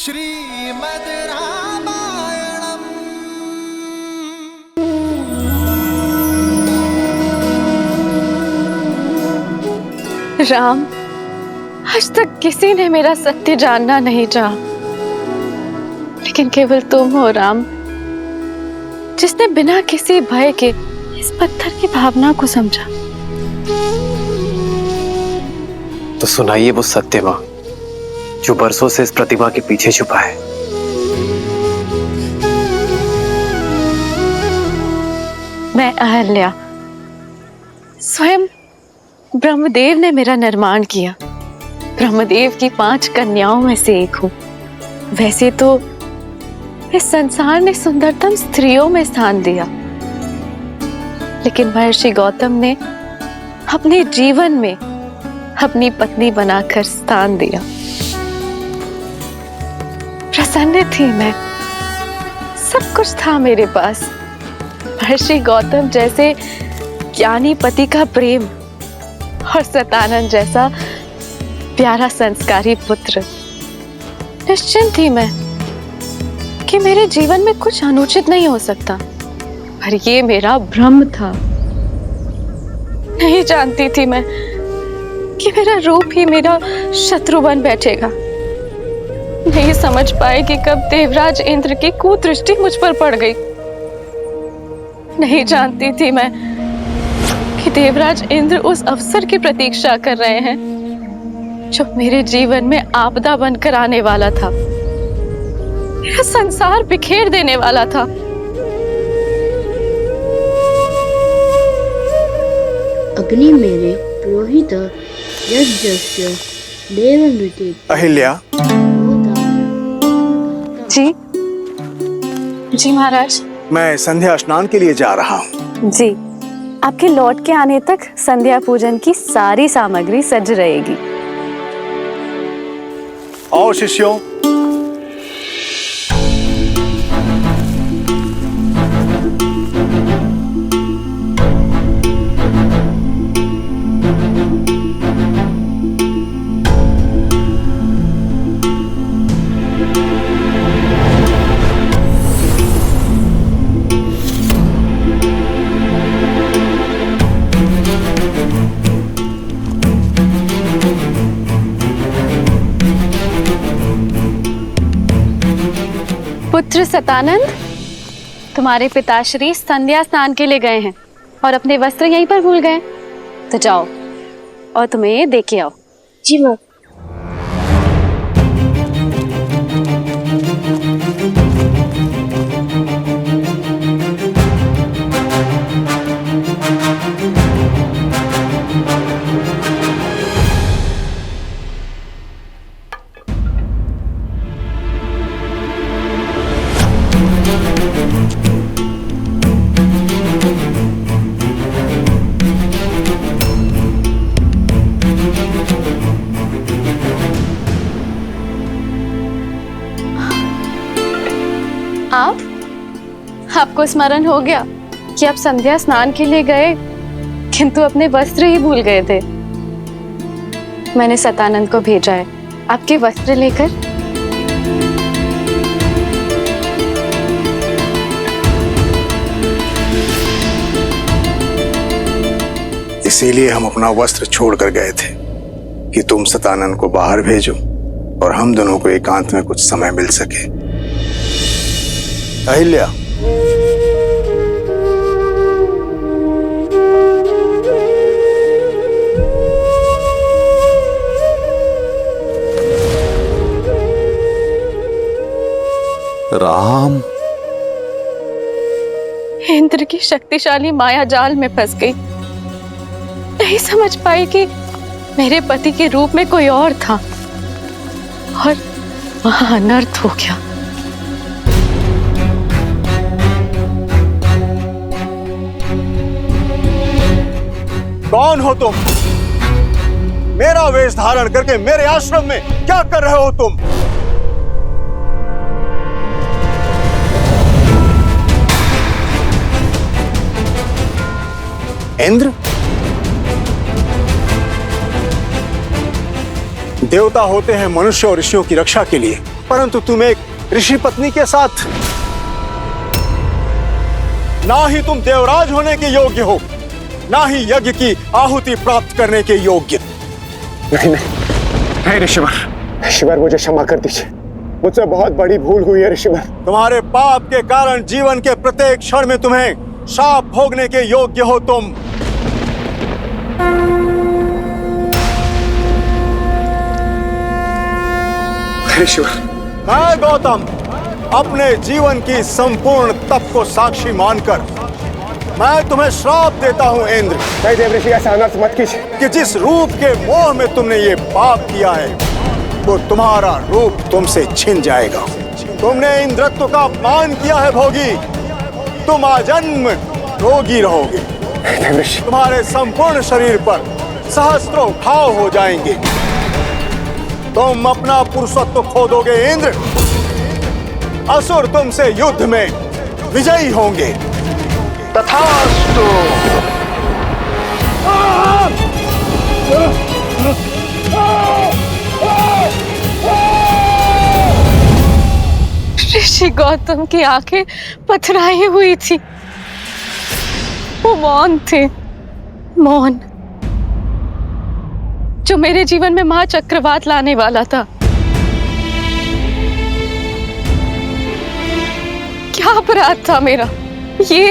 श्रीमद् रामायणम्। राम, आज तक किसी ने मेरा सत्य जानना नहीं चाहा, लेकिन केवल तुम हो राम, जिसने बिना किसी भय के इस पत्थर की भावना को समझा। तो सुनाइए वो सत्य मां जो बरसों से इस प्रतिमा के पीछे छुपा है। मैं अहल्या, स्वयं ब्रह्मदेव ने मेरा निर्माण किया। ब्रह्मदेव की 5 कन्याओं में से एक हूं। वैसे तो इस संसार ने सुंदरतम स्त्रियों में स्थान दिया, लेकिन महर्षि गौतम ने अपने जीवन में अपनी पत्नी बनाकर स्थान दिया। प्रसन्न थी मैं, सब कुछ था मेरे पास। महर्षि गौतम जैसे ज्ञानी पति का प्रेम और सतानंद जैसा प्यारा संस्कारी पुत्र। निश्चिंत थी मैं कि मेरे जीवन में कुछ अनुचित नहीं हो सकता, पर ये मेरा भ्रम था। नहीं जानती थी मैं कि मेरा रूप ही मेरा शत्रु बन बैठेगा। नहीं समझ पाए कि कब देवराज इंद्र की कुदृष्टि मुझ पर पड़ गई। नहीं जानती थी मैं कि देवराज इंद्र उस अवसर की प्रतीक्षा कर रहे हैं जो मेरे जीवन में आपदा बनकर आने वाला था, मेरा संसार बिखेर देने वाला था। अग्नि मेरे पुरोहित यज्ञस्य देवनृत्य। अहिल्या, जी महाराज। मैं संध्या स्नान के लिए जा रहा हूँ। जी, आपके लौट के आने तक संध्या पूजन की सारी सामग्री सज रहेगी। और शिष्यों, पुत्र सतानंद, तुम्हारे पिताश्री संध्या स्नान के लिए गए हैं और अपने वस्त्र यहीं पर भूल गए। तो जाओ और तुम्हें दे के आओ। जी माँ। आपको स्मरण हो गया कि आप संध्या स्नान के लिए गए, किंतु अपने वस्त्र ही भूल गए थे। मैंने सतानंद को भेजा है आपके वस्त्र लेकर। इसीलिए हम अपना वस्त्र छोड़कर गए थे कि तुम सतानंद को बाहर भेजो और हम दोनों को एकांत में कुछ समय मिल सके। अहिल्या, राम, इंद्र की शक्तिशाली माया जाल में फंस गई। नहीं समझ पाई कि मेरे पति के रूप में कोई और था और वहां अनर्थ हो गया। कौन हो तुम? मेरा वेश धारण करके मेरे आश्रम में क्या कर रहे हो तुम? इंद्र? देवता होते हैं मनुष्य और ऋषियों की रक्षा के लिए, परंतु तुम एक ऋषि पत्नी के साथ, ना ही तुम देवराज होने के योग्य हो, ना ही यज्ञ की आहुति प्राप्त करने के योग्य। नहीं ऋषिवर, मुझे क्षमा कर दीजिए, मुझसे बहुत बड़ी भूल हुई है ऋषिवर। तुम्हारे पाप के कारण जीवन के प्रत्येक क्षण में तुम्हें शाप भोगने के योग्य हो तुम। ऋषिवर, मैं गौतम अपने जीवन की संपूर्ण तप को साक्षी मानकर मैं तुम्हें श्राप देता हूं इंद्र। नहीं देव ऋषि, ऐसा अनर्थ मत कीजिए कि जिस रूप के मोह में तुमने ये पाप किया है वो तुम्हारा रूप तुमसे छिन जाएगा। तुमने इंद्रत्व का अपमान किया है भोगी, तुम आजन्म रोगी रहोगे। तुम्हारे संपूर्ण शरीर पर सहस्त्रों घाव हो जाएंगे। तुम अपना पुरुषत्व खो दोगे इंद्र। असुर तुमसे युद्ध में विजयी होंगे। तथास्तु। ऋषि गौतम की आंखें पथराई हुई थी। वो मौन थे, मौन, जो मेरे जीवन में महाचक्रवात लाने वाला था। क्या अपराध था मेरा ये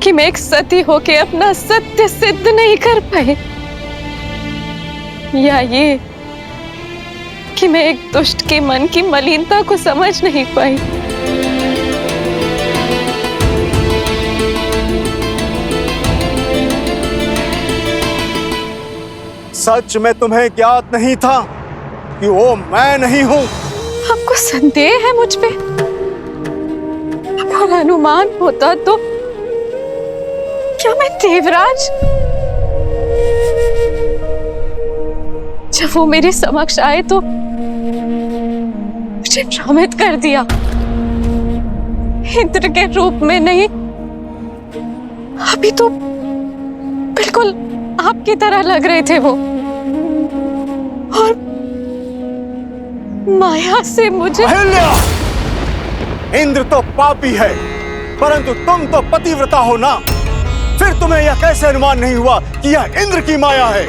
कि मैं एक सती होके अपना सत्य सिद्ध नहीं कर पाई, या ये कि मैं एक दुष्ट के मन की मलिनता को समझ नहीं पाई। सच में तुम्हें ज्ञात नहीं था कि वो मैं नहीं हूं। आपको संदेह है मुझ पे? अगर अनुमान होता तो क्या मैं देवराज? जब वो मेरे समक्ष आए तो मुझे भ्रमित कर दिया। इंद्र के रूप में नहीं, अभी तो बिल्कुल आपकी तरह लग रहे थे वो, और माया से मुझे। अहिल्या! इंद्र तो पापी है, परंतु तुम तो पतिव्रता हो ना। फिर तुम्हें यह कैसे अनुमान नहीं हुआ कि यह इंद्र की माया है?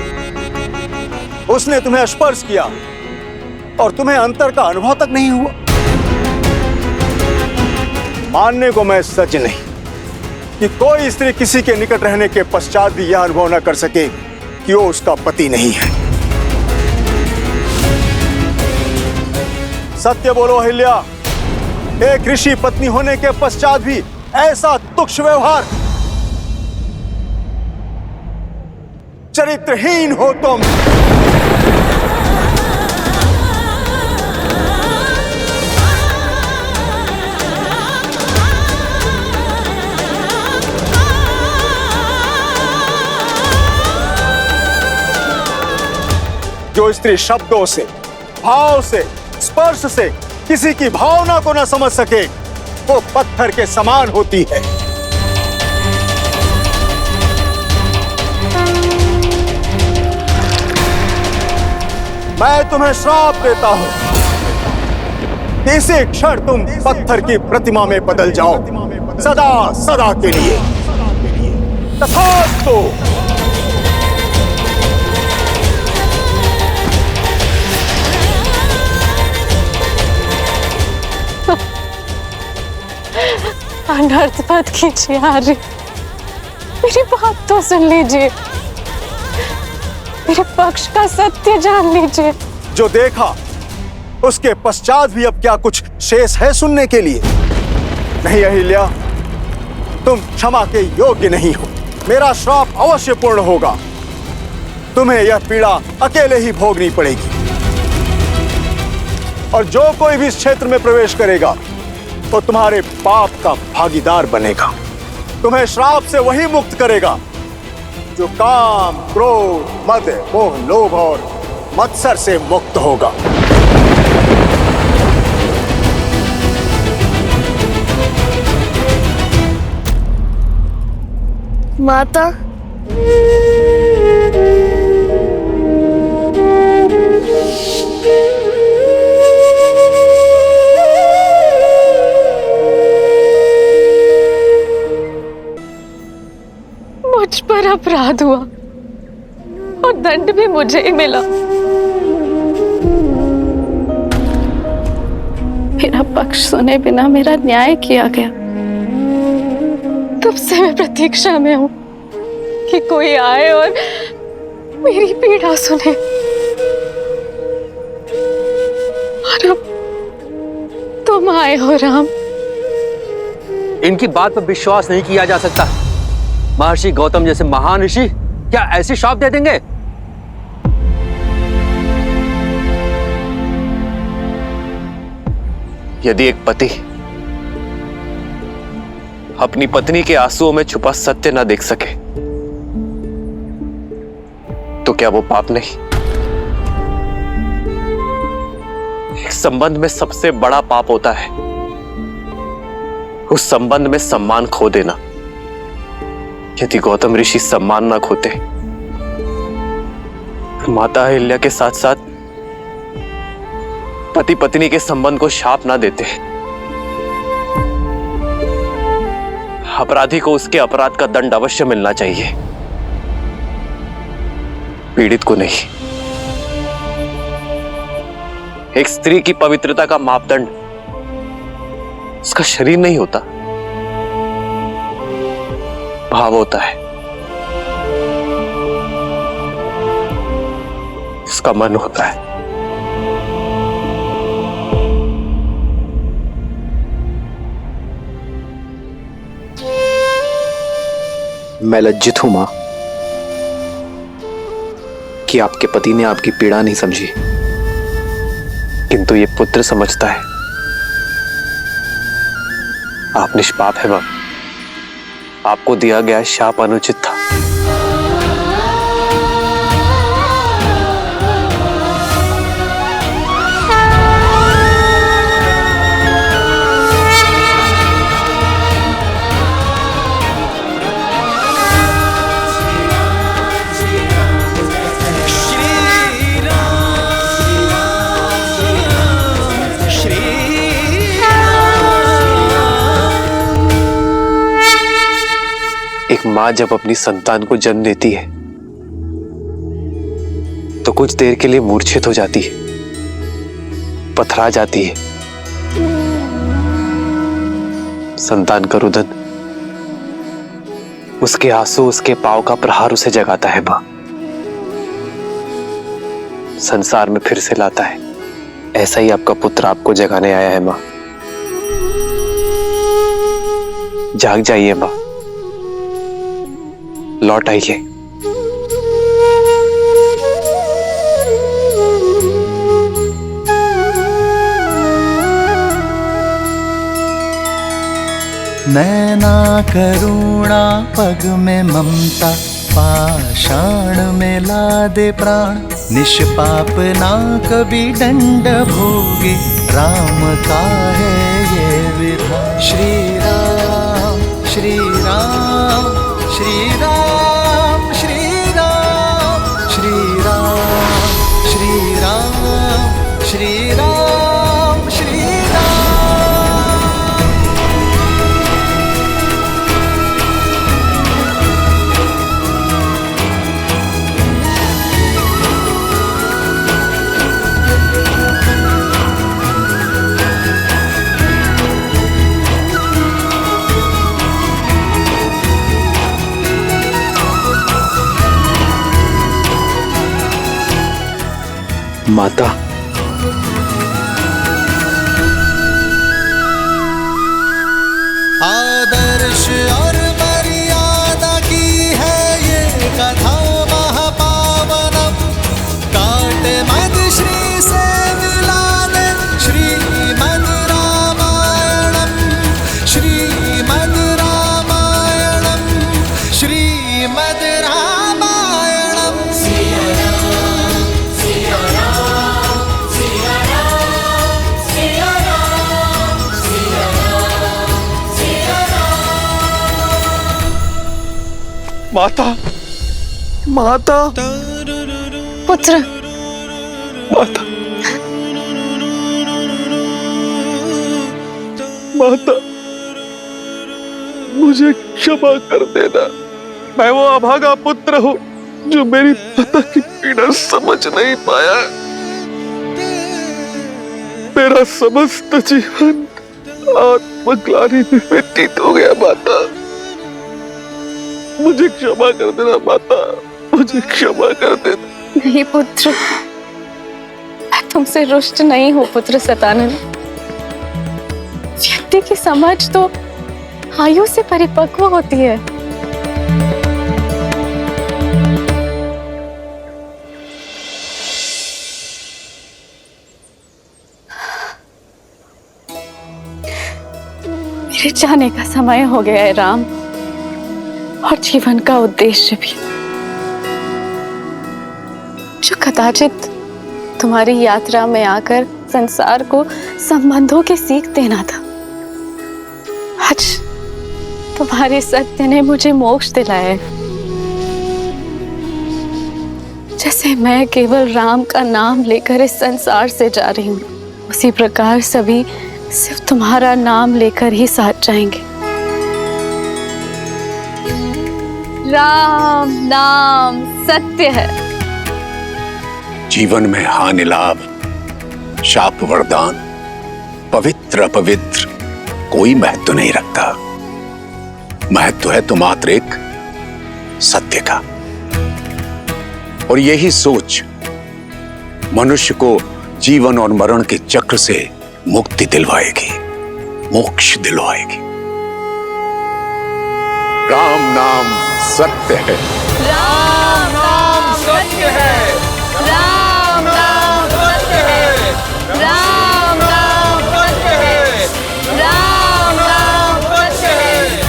उसने तुम्हें स्पर्श किया और तुम्हें अंतर का अनुभव तक नहीं हुआ। मानने को मैं सच नहीं कि कोई स्त्री किसी के निकट रहने के पश्चात भी यह अनुभव न कर सके कि वो उसका पति नहीं है। सत्य बोलो अहिल्या, एक ऋषि पत्नी होने के पश्चात भी ऐसा तुच्छ व्यवहार। चरित्रहीन हो तुम। जो स्त्री शब्दों से, भाव से, स्पर्श से किसी की भावना को न समझ सके वो पत्थर के समान होती है। मैं तुम्हें श्राप देता हूं कि इसी क्षण तुम पत्थर की प्रतिमा में बदल जाओ, सदा सदा के लिए। तथास्तु। अनर्थ मत कीजिए आर्य, मेरी बात तो सुन लीजिए, मेरे पक्ष का सत्य जान लीजिए। जो देखा उसके पश्चात भी अब क्या कुछ शेष है सुनने के लिए? नहीं अहिल्या, तुम क्षमा के योग्य नहीं हो। मेरा श्राप अवश्य पूर्ण होगा। तुम्हें यह पीड़ा अकेले ही भोगनी पड़ेगी, और जो कोई भी इस क्षेत्र में प्रवेश करेगा तो तुम्हारे पाप का भागीदार बनेगा। तुम्हें श्राप से वही मुक्त करेगा जो काम, क्रोध, मद, मोह, लोभ और मत्सर से मुक्त होगा। माता, पर अपराध हुआ और दंड भी मुझे ही मिला। मेरा पक्ष सुने बिना मेरा न्याय किया गया। तब से मैं प्रतीक्षा में हूं कि कोई आए और मेरी पीड़ा सुने। और अब तुम आए हो राम। इनकी बात पर विश्वास नहीं किया जा सकता। महर्षि गौतम जैसे महान ऋषि क्या ऐसी शाप दे देंगे? यदि एक पति अपनी पत्नी के आंसुओं में छुपा सत्य ना देख सके तो क्या वो पाप नहीं? एक संबंध में सबसे बड़ा पाप होता है उस संबंध में सम्मान खो देना। यदि गौतम ऋषि सम्मान ना खोते, माता अहिल्या के साथ साथ पति पत्नी के संबंध को शाप ना देते, अपराधी को उसके अपराध का दंड अवश्य मिलना चाहिए, पीड़ित को नहीं। एक स्त्री की पवित्रता का मापदंड उसका शरीर नहीं होता, भाव होता है, उसका मन होता है। मैं लज्जित हूं मां कि आपके पति ने आपकी पीड़ा नहीं समझी, किंतु ये पुत्र समझता है। आप निष्पाप है मां, आपको दिया गया शाप अनुचित था। एक मां जब अपनी संतान को जन्म देती है तो कुछ देर के लिए मूर्छित हो जाती है, पथरा जाती है। संतान का रुदन, उसके आंसू, उसके पांव का प्रहार उसे जगाता है मां, संसार में फिर से लाता है। ऐसा ही आपका पुत्र आपको जगाने आया है मां। जाग जाइए मां, लौट आइए। नैना करुणा पग में ममता, पाषाण में लादे प्राण, निष्पाप ना कभी दंड भोगे, राम का है ये विधान। श्री राम श्री राम श्री राम श्री राम श्री राम श्री राम श्री राम श्री राम। माता, आदर्श और मर्यादा की है ये कथा महापावनम, काट मद श्री से मिला दे श्रीमद् रामायणम, श्रीमद् रामायणम, श्रीमद् रामायणम। माता, माता, पुत्र, माता, माता, मुझे क्षमा कर देना। मैं वो अभागा पुत्र हूँ जो मेरी माता की पीड़ा समझ नहीं पाया। मेरा समस्त जीवन आत्मग्लानि में व्यतीत हो गया माता। मुझे क्षमा कर देना माता, मुझे क्षमा कर देना। नहीं पुत्र, मैं तुमसे रुष्ट नहीं हूँ पुत्र सतानंद। व्यक्ति की समझ तो आयु से परिपक्व होती है। मेरे जाने का समय हो गया है राम, और जीवन का उद्देश्य भी, जो कदाचित तुम्हारी यात्रा में आकर संसार को संबंधों की सीख देना था। आज तुम्हारे सत्य ने मुझे मोक्ष दिलाया है। जैसे मैं केवल राम का नाम लेकर इस संसार से जा रही हूँ, उसी प्रकार सभी सिर्फ तुम्हारा नाम लेकर ही साथ जाएंगे। राम नाम सत्य है। जीवन में हानि लाभ, शाप वरदान, पवित्र अपवित्र कोई महत्व नहीं रखता। महत्व है तो मात्र एक सत्य का। और यही सोच मनुष्य को जीवन और मरण के चक्र से मुक्ति दिलवाएगी, मोक्ष दिलवाएगी। राम नाम सत्य है। राम नाम सत्य है। राम नाम सत्य है। राम नाम सत्य है। राम नाम सत्य है।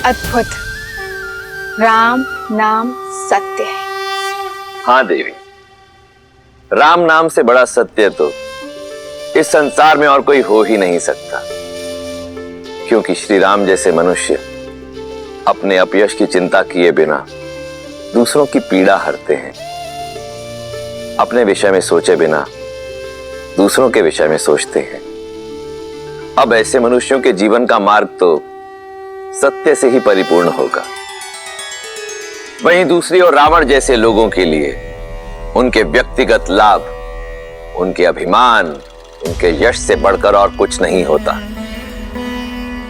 अद्भुत। राम नाम सत्य है। हाँ देवी, राम नाम से बड़ा सत्य तो इस संसार में और कोई हो ही नहीं सकता। क्योंकि श्री राम जैसे मनुष्य अपने अपयश की चिंता किए बिना दूसरों की पीड़ा हरते हैं। अपने विषय में सोचे बिना दूसरों के विषय में सोचते हैं। अब ऐसे मनुष्यों के जीवन का मार्ग तो सत्य से ही परिपूर्ण होगा। वहीं दूसरी ओर रावण जैसे लोगों के लिए उनके व्यक्तिगत लाभ, उनके अभिमान, उनके यश से बढ़कर और कुछ नहीं होता।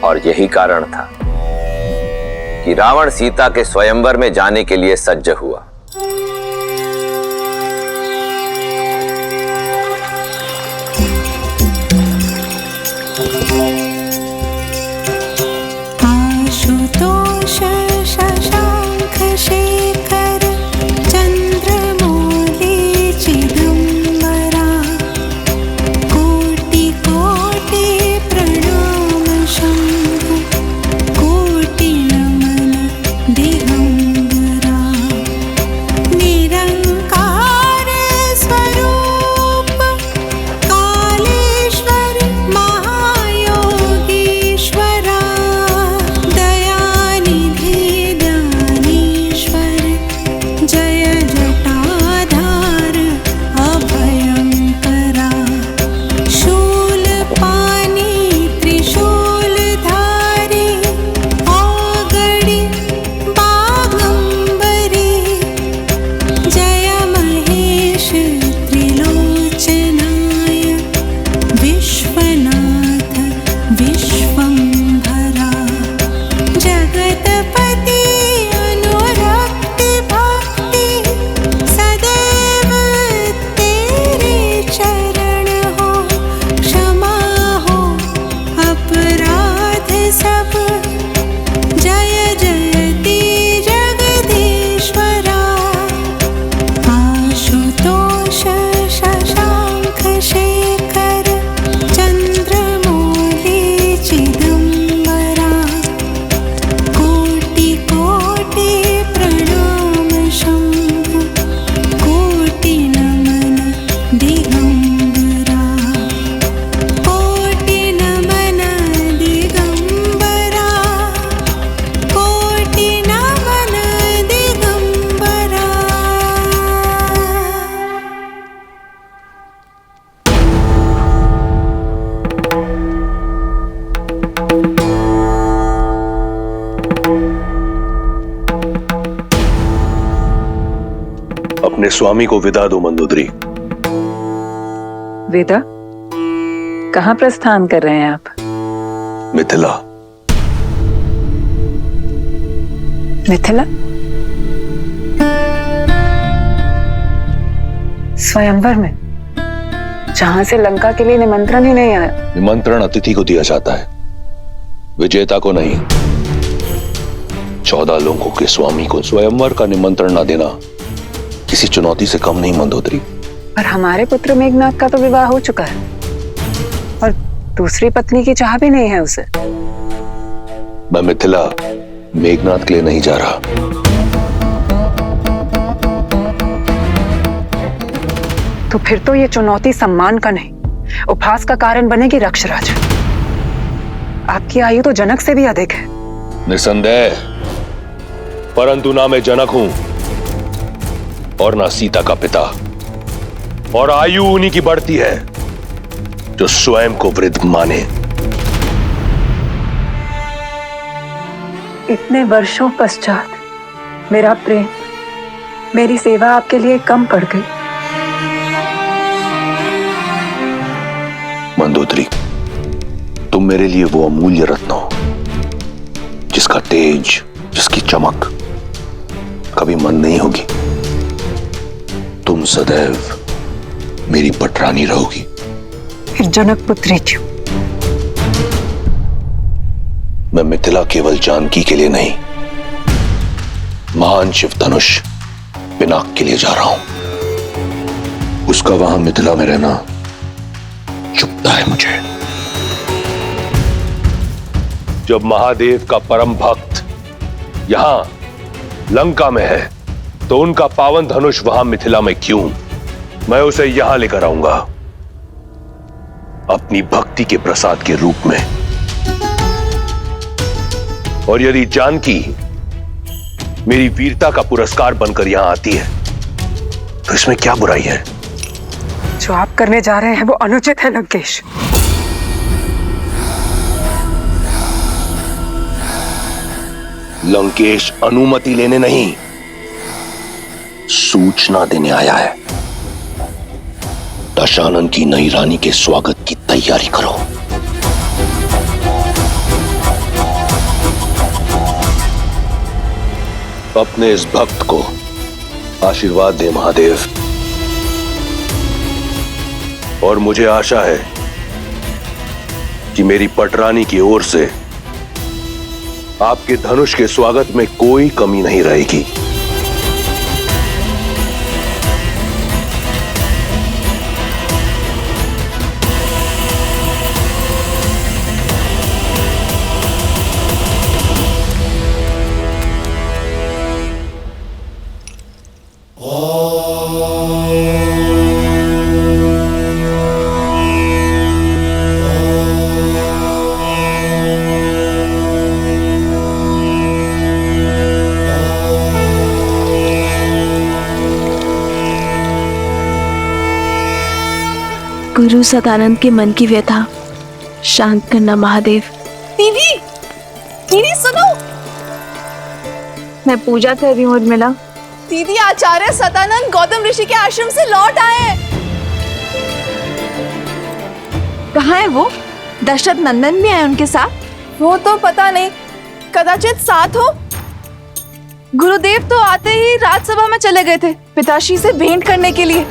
और यही कारण था कि रावण सीता के स्वयंवर में जाने के लिए सज्ज हुआ। अपने स्वामी को विदा दो मंदोदरी। वेदा, कहाँ प्रस्थान कर रहे हैं आप? मिथिला। मिथिला? स्वयंवर में, जहां से लंका के लिए निमंत्रण ही नहीं आया। निमंत्रण अतिथि को दिया जाता है, विजेता को नहीं। 14 लोगों के स्वामी को स्वयंवर का निमंत्रण न देना किसी चुनौती से कम नहीं मंदोदरी। पर हमारे पुत्र मेघनाथ का तो विवाह हो चुका है और दूसरी पत्नी की चाह भी नहीं है उसे। मैं मिथिला मेघनाथ के लिए नहीं जा रहा। तो फिर तो ये चुनौती सम्मान का नहीं, उपहास का कारण बनेगी रक्षराज। आपकी आयु तो जनक से भी अधिक है। निसंदेह, परंतु ना मैं जनक हूं और ना सीता का पिता। और आयु उन्हीं की बढ़ती है जो स्वयं को वृद्ध माने। इतने वर्षों पश्चात मेरा प्रेम, मेरी सेवा आपके लिए कम पड़ गई। मंदोदरी, तुम मेरे लिए वो अमूल्य रत्न हो जिसका तेज, जिसकी चमक कभी मंद नहीं होगी। तुम सदैव मेरी पटरानी रहोगी। फिर जनक पुत्री क्यों? मैं मिथिला केवल जानकी के लिए नहीं, महान शिव धनुष पिनाक के लिए जा रहा हूं। उसका वहां मिथिला में रहना चुभता है मुझे। जब महादेव का परम भक्त यहां लंका में है तो उनका पावन धनुष वहां मिथिला में क्यों? मैं उसे यहां लेकर आऊंगा अपनी भक्ति के प्रसाद के रूप में। और यदि जानकी मेरी वीरता का पुरस्कार बनकर यहां आती है तो इसमें क्या बुराई है? जो आप करने जा रहे हैं वो अनुचित है लंकेश। लंकेश अनुमति लेने नहीं, सूचना देने आया है। दशानन की नई रानी के स्वागत की तैयारी करो। अपने इस भक्त को आशीर्वाद दे महादेव। और मुझे आशा है कि मेरी पटरानी की ओर से आपके धनुष के स्वागत में कोई कमी नहीं रहेगी। गुरु सदानंद के मन की व्यथा शांत करना महादेव। दीदी, दीदी सुनो। मैं पूजा कर रही हूँ उर्मिला। दीदी, आचार्य सदानंद गौतम ऋषि के आश्रम से लौट आए। कहाँ है वो? दशरथ नंदन भी आए उनके साथ? वो तो पता नहीं, कदाचित साथ हो। गुरुदेव तो आते ही राजसभा में चले गए थे पिताश्री से भेंट करने के लिए।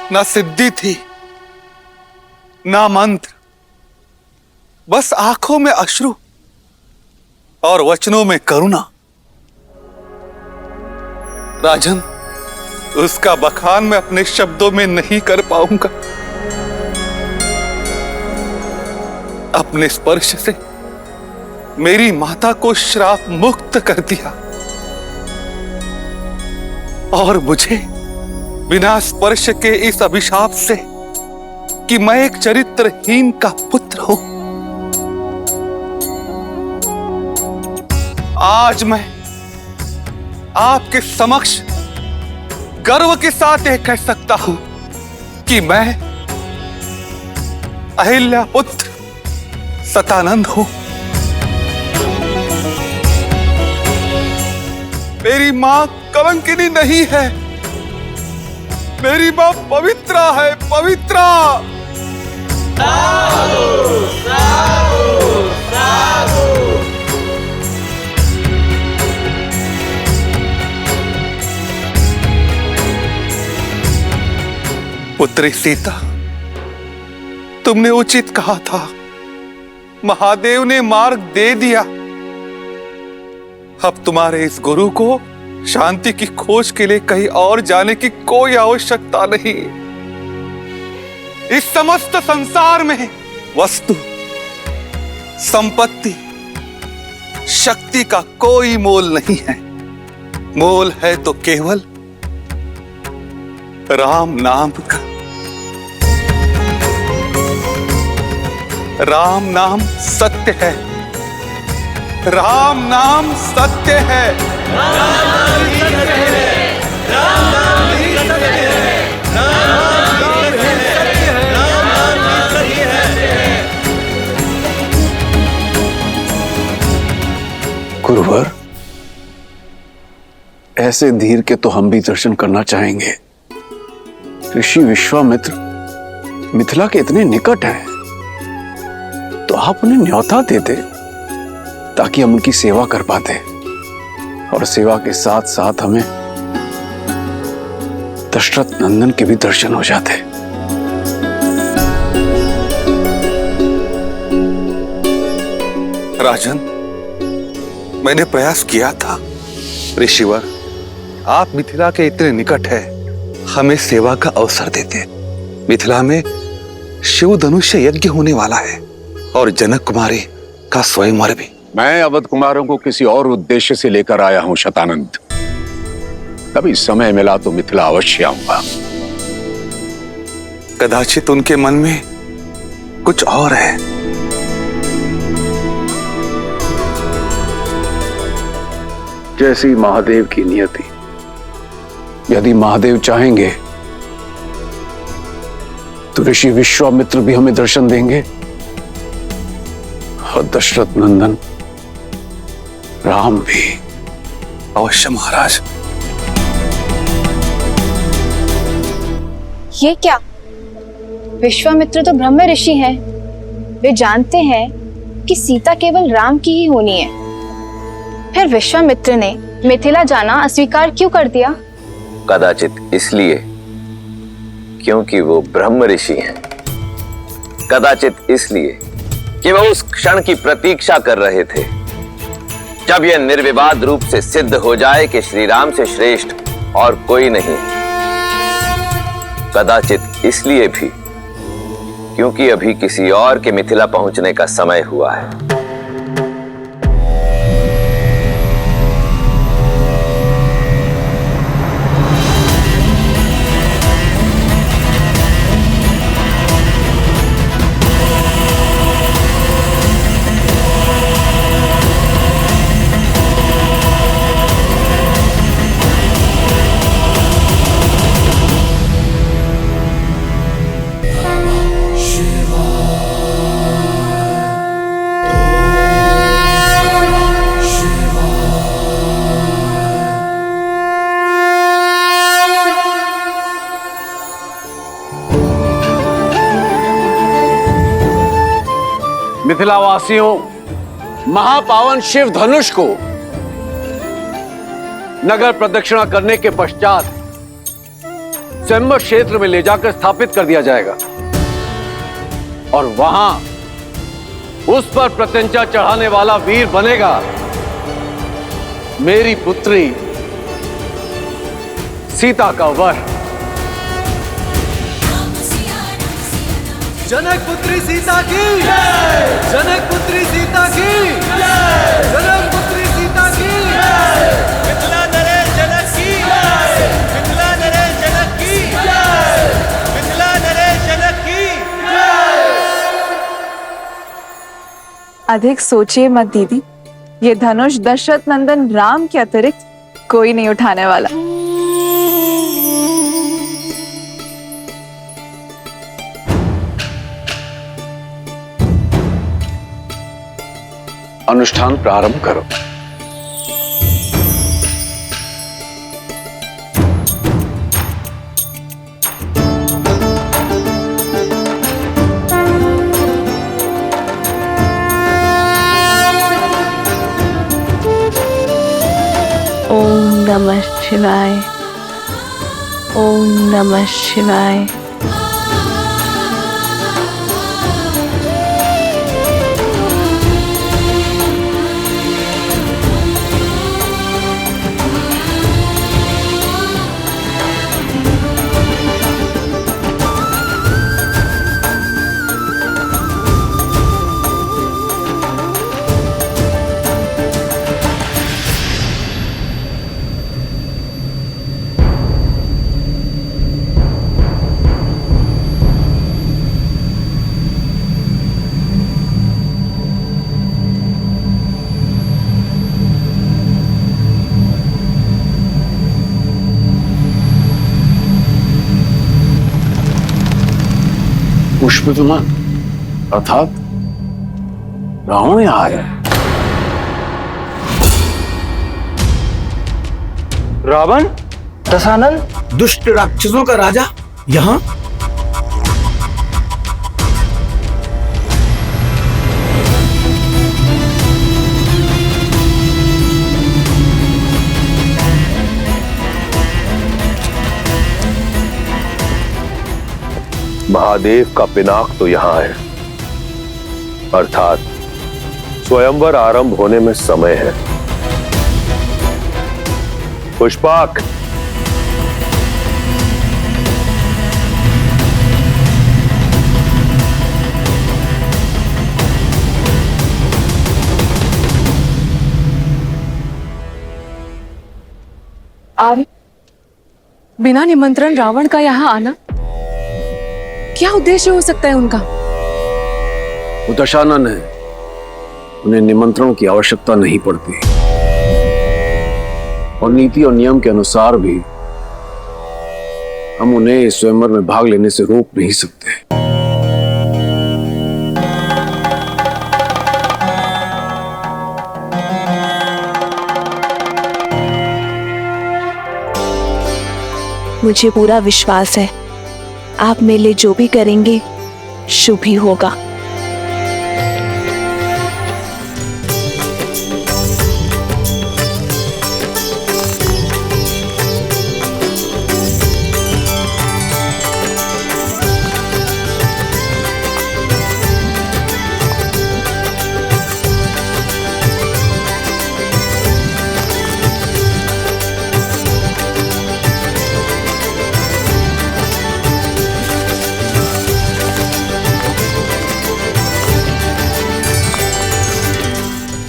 ना सिद्धि थी ना मंत्र, बस आंखों में अश्रु और वचनों में करुणा। राजन, उसका बखान मैं अपने शब्दों में नहीं कर पाऊंगा। अपने स्पर्श से मेरी माता को श्राप मुक्त कर दिया और मुझे बिना स्पर्श के इस अभिशाप से कि मैं एक चरित्रहीन का पुत्र हूं, आज मैं आपके समक्ष गर्व के साथ यह कह सकता हूं कि मैं अहिल्या पुत्र सतानंद हूं। मेरी मां कलंकिनी नहीं है, मेरी मां पवित्रा है, पवित्रा। पुत्री सीता, तुमने उचित कहा था, महादेव ने मार्ग दे दिया। अब तुम्हारे इस गुरु को शांति की खोज के लिए कहीं और जाने की कोई आवश्यकता नहीं। इस समस्त संसार में वस्तु, संपत्ति, शक्ति का कोई मोल नहीं है। मोल है तो केवल राम नाम का। राम नाम सत्य है, राम नाम सत्य है, राम नाम ही सत्य है, राम नाम ही सत्य है, राम नाम ही सत्य है, राम नाम ही सत्य है। गुरुवर, ऐसे धीर के तो हम भी दर्शन करना चाहेंगे। ऋषि विश्वामित्र मिथिला के इतने निकट हैं, तो आप उन्हें न्योता देते ताकि हम उनकी सेवा कर पाते, और सेवा के साथ साथ हमें दशरथ नंदन के भी दर्शन हो जाते। राजन, मैंने प्रयास किया था। ऋषिवर, आप मिथिला के इतने निकट है, हमें सेवा का अवसर देते। मिथिला में शिव धनुष्य यज्ञ होने वाला है और जनक कुमारी का स्वयंवर भी। मैं अवध कुमारों को किसी और उद्देश्य से लेकर आया हूं शतानंद। कभी समय मिला तो मिथिला अवश्य आऊंगा। कदाचित उनके मन में कुछ और है। जैसी महादेव की नियति। यदि महादेव चाहेंगे तो ऋषि विश्वामित्र भी हमें दर्शन देंगे और दशरथ नंदन राम भी। अवश्य महाराज। ये क्या? विश्वामित्र तो ब्रह्म ऋषि हैं। वे जानते हैं कि सीता केवल राम की ही होनी है। फिर विश्वामित्र ने मिथिला जाना अस्वीकार क्यों कर दिया? कदाचित इसलिए क्योंकि वो ब्रह्म ऋषि हैं। कदाचित इसलिए कि वो उस क्षण की प्रतीक्षा कर रहे थे जब यह निर्विवाद रूप से सिद्ध हो जाए कि श्री राम से श्रेष्ठ और कोई नहीं। कदाचित इसलिए भी क्योंकि अभी किसी और के मिथिला पहुंचने का समय हुआ है। मिथिलावासियों, महापावन शिव धनुष को नगर प्रदक्षिणा करने के पश्चात स्वयंवर क्षेत्र में ले जाकर स्थापित कर दिया जाएगा और वहां उस पर प्रत्यंचा चढ़ाने वाला वीर बनेगा मेरी पुत्री सीता का वर। जनक पुत्री सीता की, जनक पुत्री सीता की, जनक पुत्री सीता की, मिथिला नरेश जनक की, मिथिला नरेश जनक की, मिथिला नरेश जनक की। अधिक सोचिए मत दीदी, ये धनुष दशरथ नंदन राम के अतिरिक्त कोई नहीं उठाने वाला। अनुष्ठान प्रारंभ करो। ओम नमः शिवाय, ओम नमः शिवाय। पुष्प विमान अर्थात रावण यहाँ आया। रावण, दशानन, दुष्ट राक्षसों का राजा यहाँ? महादेव का पिनाक तो यहां है, अर्थात स्वयंवर आरंभ होने में समय है। पुष्पाक, आर्य, बिना निमंत्रण रावण का यहाँ आना, क्या उद्देश्य हो सकता है उनका? वो दशानन है, उन्हें निमंत्रण की आवश्यकता नहीं पड़ती और नीति और नियम के अनुसार भी हम उन्हें स्वयंवर में भाग लेने से रोक नहीं सकते। मुझे पूरा विश्वास है आप मेरे लिए जो भी करेंगे शुभ ही होगा।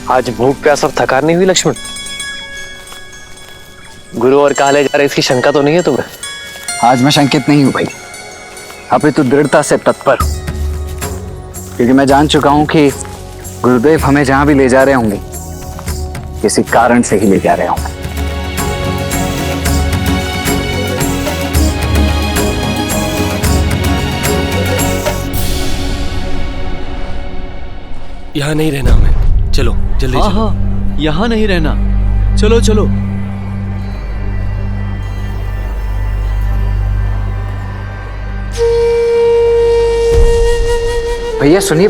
आज भूख प्यास और थकान नहीं हुई लक्ष्मण? गुरु और काले जा रहे इसकी शंका तो नहीं है तुम्हें? आज मैं शंकित नहीं हूं भाई, अभी तो दृढ़ता से तत्पर हूं, क्योंकि मैं जान चुका हूं कि गुरुदेव हमें जहां भी ले जा रहे होंगे किसी कारण से ही ले जा रहे होंगे। यहाँ नहीं रहना हमें, चलो जल्दी चलो। हाँ, यहाँ नहीं रहना, चलो चलो। भैया सुनिए,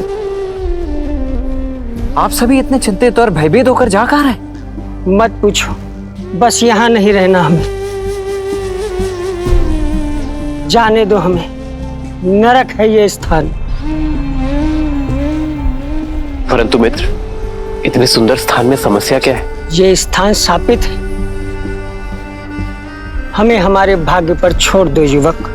आप सभी इतने चिंतित और भयभीत होकर जा कहाँ रहे? मत पूछो, बस यहाँ नहीं रहना हमें, जाने दो हमें, नरक है ये स्थान। परंतु मित्र, इतने सुंदर स्थान में समस्या क्या है? ये स्थान शापित है, हमें हमारे भाग्य पर छोड़ दो युवक।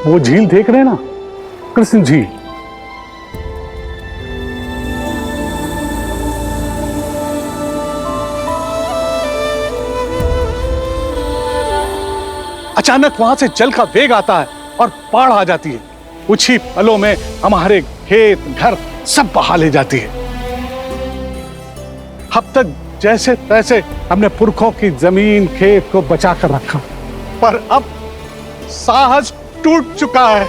वो झील देख रहे हैं ना, कृष्ण झील। अचानक वहां से जल का वेग आता है और बाढ़ आ जाती है। कुछ ही पलों में हमारे खेत घर सब बहा ले जाती है। अब तक जैसे तैसे हमने पुरखों की जमीन खेत को बचाकर रखा, पर अब साहस टूट चुका है।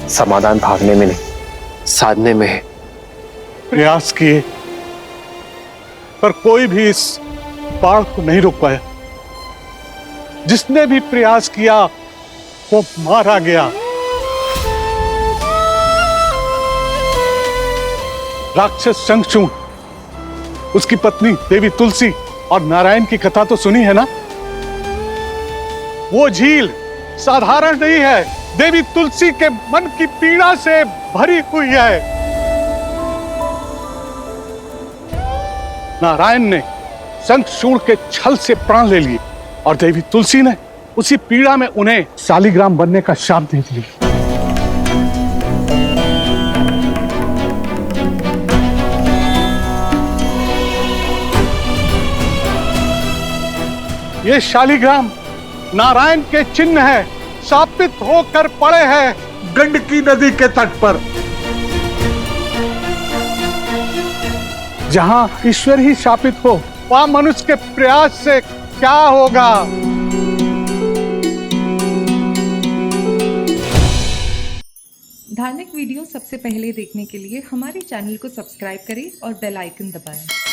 समाधान भागने में नहीं, साधने में है। प्रयास किए, पर कोई भी इस बाढ़ को नहीं रोक पाया। जिसने भी प्रयास किया वो मारा गया। राक्षस शंखचूड़, उसकी पत्नी देवी तुलसी और नारायण की कथा तो सुनी है ना। वो झील साधारण नहीं है, देवी तुलसी के मन की पीड़ा से भरी हुई है। नारायण ने शंखचूड़ के छल से प्राण ले लिए और देवी तुलसी ने उसी पीड़ा में उन्हें शालिग्राम बनने का शाप दे दिया। ये शालिग्राम नारायण के चिन्ह है, शापित होकर पड़े हैं गंडकी नदी के तट पर। जहां ईश्वर ही शापित हो, वहां मनुष्य के प्रयास से क्या होगा। धार्मिक वीडियो सबसे पहले देखने के लिए हमारे चैनल को सब्सक्राइब करें और बेल आइकन दबाएं।